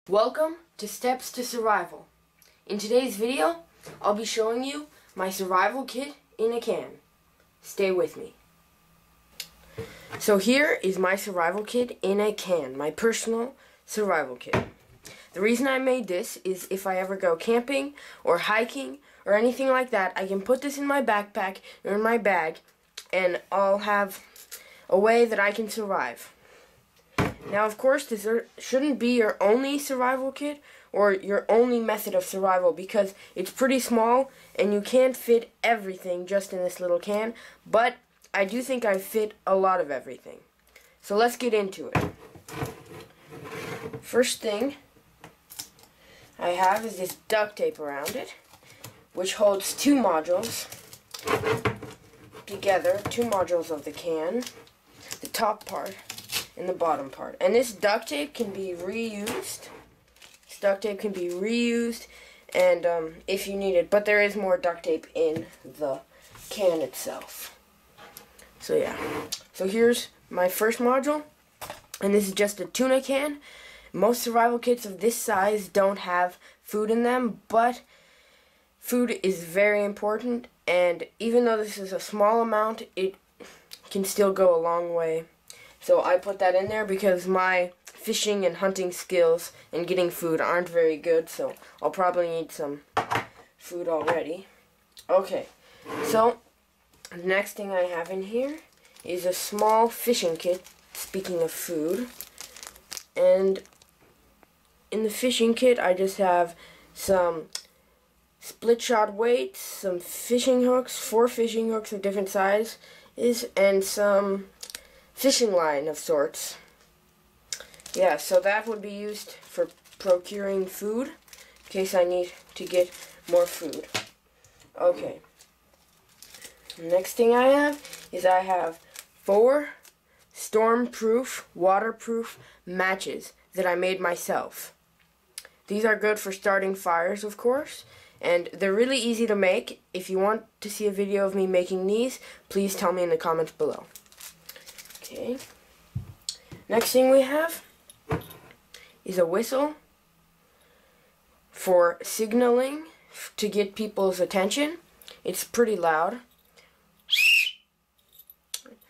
Welcome to Steps to Survival. In today's video, I'll be showing you my survival kit in a can. Stay with me. So here is my survival kit in a can, my personal survival kit. The reason I made this is if I ever go camping or hiking or anything like that, I can put this in my backpack or in my bag and I'll have a way that I can survive. Now, of course, this shouldn't be your only survival kit or your only method of survival because it's pretty small and you can't fit everything just in this little can, but I do think I fit a lot of everything. So let's get into it. First thing I have is this duct tape around it, which holds two modules together, two modules of the can, the top part and the bottom part. And this duct tape can be reused. This duct tape can be reused and if you need it, but there is more duct tape in the can itself. So yeah. So here's my first module, and this is just a tuna can. Most survival kits of this size don't have food in them, but food is very important, and even though this is a small amount, it can still go a long way. So I put that in there because my fishing and hunting skills and getting food aren't very good, so I'll probably need some food already. Okay, so the next thing I have in here is a small fishing kit, speaking of food. And in the fishing kit I just have some split shot weights, some fishing hooks, 4 fishing hooks of different sizes, and some fishing line of sorts. Yeah, so that would be used for procuring food in case I need to get more food. Okay. Next thing I have is I have 4 storm-proof, waterproof matches that I made myself. These are good for starting fires, of course, and they're really easy to make. If you want to see a video of me making these, please tell me in the comments below. Okay. Next thing we have is a whistle for signaling to get people's attention. It's pretty loud.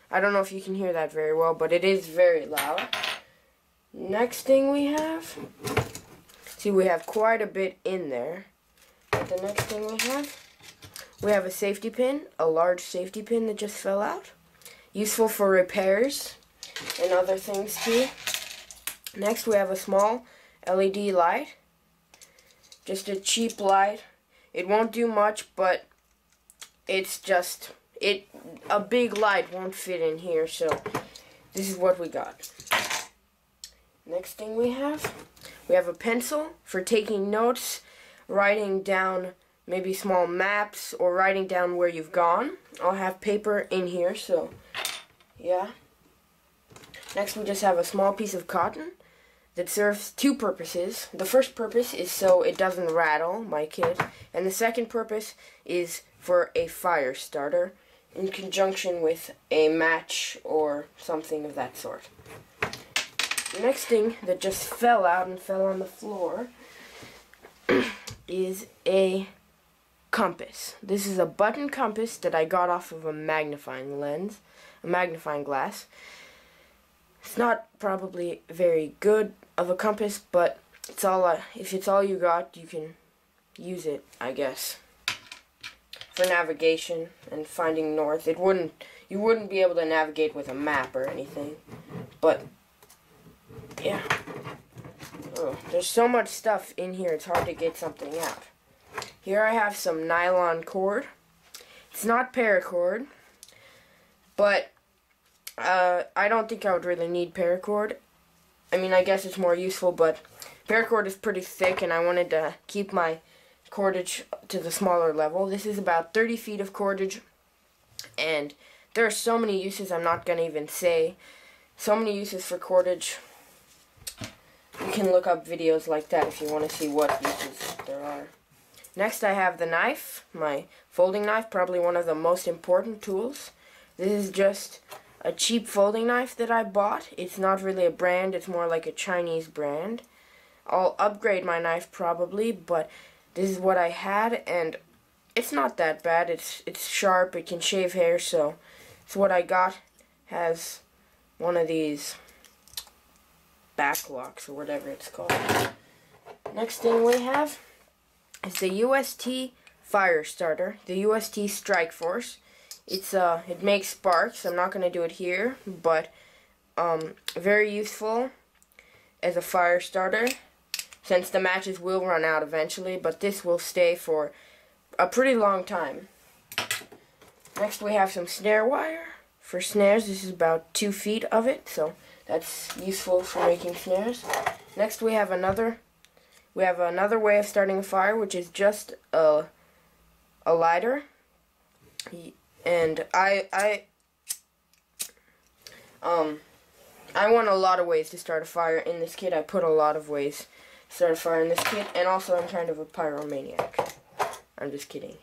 I don't know if you can hear that very well, but it is very loud. Next thing we have, see, we have quite a bit in there. But the next thing we have a safety pin, a large safety pin that just fell out. Useful for repairs and other things too. Next we have a small LED light. Just a cheap light. It won't do much, but it's just, a big light won't fit in here, so this is what we got. Next thing we have a pencil for taking notes, writing down maybe small maps, or writing down where you've gone. I'll have paper in here, so yeah. Next we just have a small piece of cotton that serves 2 purposes. The first purpose is so it doesn't rattle my kit, and the second purpose is for a fire starter in conjunction with a match or something of that sort. The next thing that just fell out and fell on the floor is a compass. This is a button compass that I got off of a magnifying lens, a magnifying glass. It's not probably very good of a compass, but it's all if it's all you got, you can use it, I guess, for navigation and finding north. You wouldn't be able to navigate with a map or anything, but yeah. Oh, there's so much stuff in here, it's hard to get something out. Here I have some nylon cord. It's not paracord, but I don't think I would really need paracord. I mean, I guess it's more useful, but paracord is pretty thick, and I wanted to keep my cordage to the smaller level. This is about 30 feet of cordage, and there are so many uses I'm not going to even say. So many uses for cordage. You can look up videos like that if you want to see what uses there are. Next I have the knife, my folding knife, probably one of the most important tools. This is just a cheap folding knife that I bought. It's not really a brand, it's more like a Chinese brand. I'll upgrade my knife probably, but this is what I had, and it's not that bad. It's sharp, it can shave hair, so it's what I got. Has one of these back locks or whatever it's called. Next thing we have is the UST fire starter, the UST Strike Force. It makes sparks. I'm not gonna do it here, but very useful as a fire starter, since the matches will run out eventually, but this will stay for a pretty long time. Next we have some snare wire for snares. This is about 2 feet of it, so that's useful for making snares. Next we have another way of starting a fire, which is just a lighter. And I want a lot of ways to start a fire in this kit. I put a lot of ways to start a fire in this kit, and also I'm kind of a pyromaniac. I'm just kidding.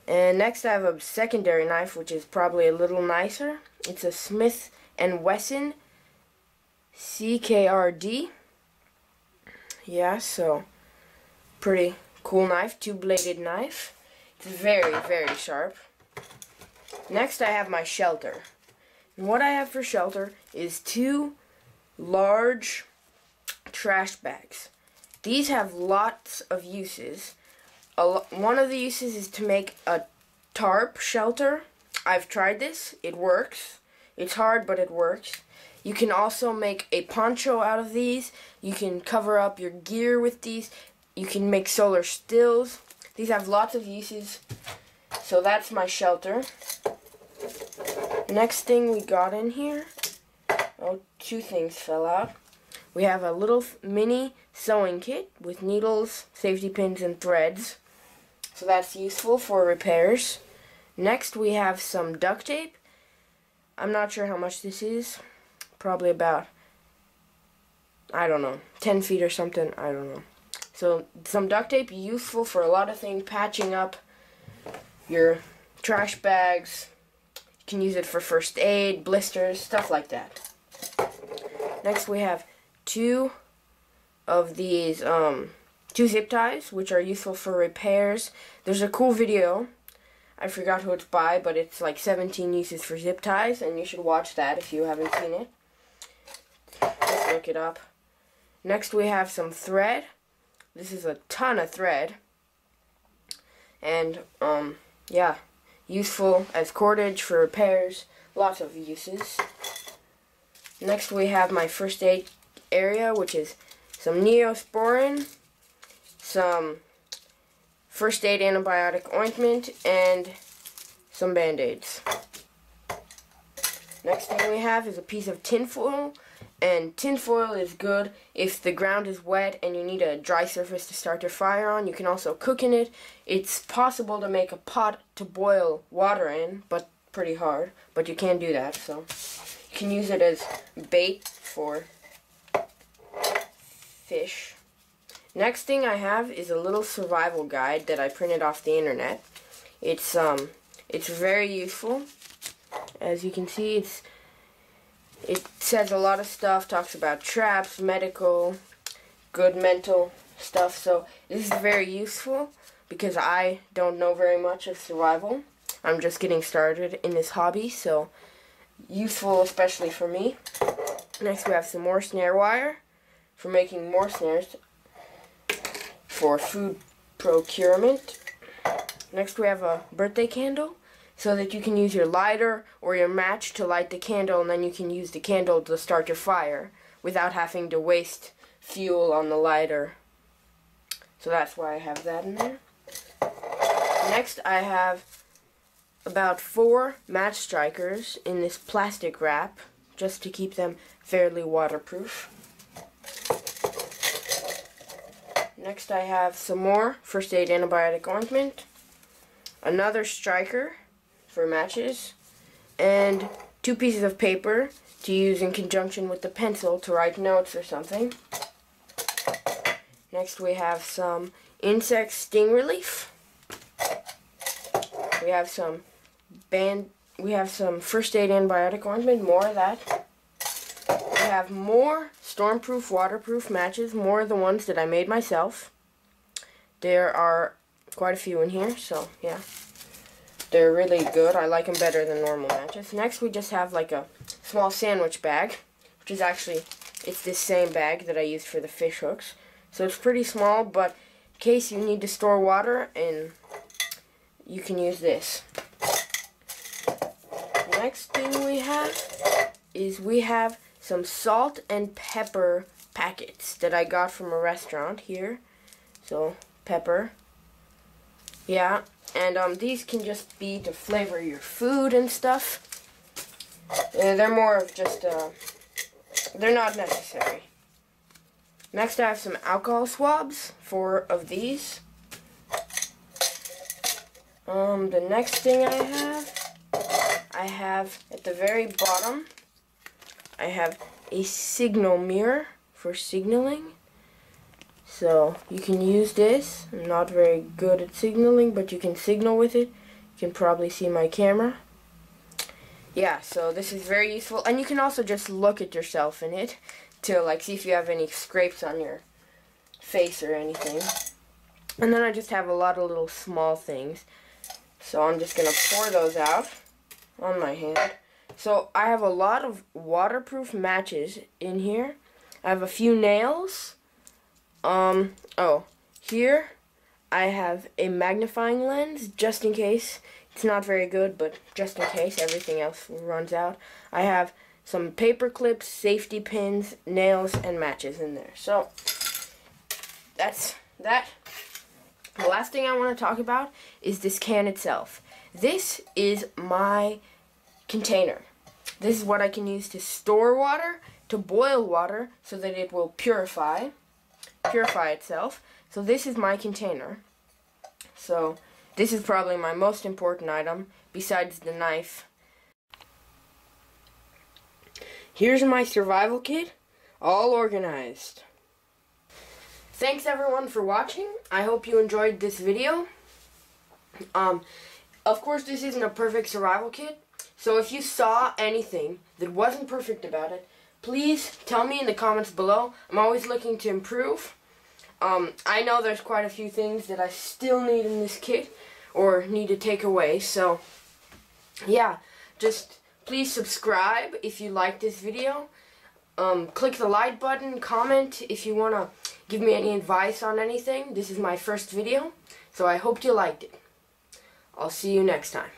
And next I have a secondary knife, which is probably a little nicer. It's a Smith & Wesson CKRD. Yeah, so pretty cool knife, 2-bladed knife. It's very, very sharp. Next I have my shelter. And what I have for shelter is 2 large trash bags. These have lots of uses. One of the uses is to make a tarp shelter. I've tried this. It works. It's hard, but it works. You can also make a poncho out of these. You can cover up your gear with these. You can make solar stills. These have lots of uses. So that's my shelter. Next thing we got in here, oh, 2 things fell out. We have a little mini sewing kit with needles, safety pins, and threads. So that's useful for repairs. Next we have some duct tape. I'm not sure how much this is. Probably about, I don't know, 10 feet or something. I don't know. So some duct tape, useful for a lot of things. Patching up your trash bags. You can use it for first aid, blisters, stuff like that. Next we have 2 of these 2 zip ties, which are useful for repairs. There's a cool video. I forgot who it's by, but it's like 17 uses for zip ties, and you should watch that if you haven't seen it. Let's look it up. Next we have some thread. This is a ton of thread. And, yeah, useful as cordage for repairs. Lots of uses. Next we have my first aid area, which is some Neosporin, some first aid antibiotic ointment, and some band-aids. Next thing we have is a piece of tinfoil, and tinfoil is good if the ground is wet and you need a dry surface to start your fire on. You can also cook in it. It's possible to make a pot to boil water in, but pretty hard, but you can do that, so you can use it as bait for fish. Next thing I have is a little survival guide that I printed off the internet. It's very useful. As you can see, it says a lot of stuff, talks about traps, medical, good mental stuff. So this is very useful because I don't know very much of survival. I'm just getting started in this hobby, so useful especially for me. Next we have some more snare wire for making more snares for food procurement. Next we have a birthday candle so that you can use your lighter or your match to light the candle, and then you can use the candle to start your fire without having to waste fuel on the lighter. So that's why I have that in there. Next I have about 4 match strikers in this plastic wrap just to keep them fairly waterproof. Next I have some more first aid antibiotic ointment, another striker for matches, and 2 pieces of paper to use in conjunction with the pencil to write notes or something. Next we have some insect sting relief. We have some first aid antibiotic ointment, more of that. have more stormproof, waterproof matches, more of the ones that I made myself. There are quite a few in here, so yeah. They're really good. I like them better than normal matches. Next, we just have like a small sandwich bag, which is actually, it's this same bag that I used for the fish hooks. So it's pretty small, but in case you need to store water, and you can use this. Next thing we have is we have some salt and pepper packets that I got from a restaurant here. So, pepper. Yeah, and these can just be to flavor your food and stuff. They're more of just, they're not necessary. Next I have some alcohol swabs, 4 of these. The next thing I have at the very bottom, I have a signal mirror for signaling. So you can use this. I'm not very good at signaling, but you can signal with it. You can probably see my camera. Yeah, so this is very useful. And you can also just look at yourself in it to like see if you have any scrapes on your face or anything. And then I just have a lot of little small things. So I'm just going to pour those out on my hand. So I have a lot of waterproof matches in here. I have a few nails. Here I have a magnifying lens, just in case. It's not very good, but just in case everything else runs out. I have some paper clips, safety pins, nails, and matches in there. So, that's that. The last thing I want to talk about is this can itself. This is my container. This is what I can use to store water, to boil water, so that it will purify itself. So this is my container. So this is probably my most important item besides the knife. Here's my survival kit, all organized. Thanks everyone for watching. I hope you enjoyed this video. Of course this isn't a perfect survival kit, so if you saw anything that wasn't perfect about it, please tell me in the comments below. I'm always looking to improve. I know there's quite a few things that I still need in this kit, or need to take away, so yeah, just please subscribe if you like this video. Click the like button, comment if you want to give me any advice on anything. This is my first video, so I hope you liked it. I'll see you next time.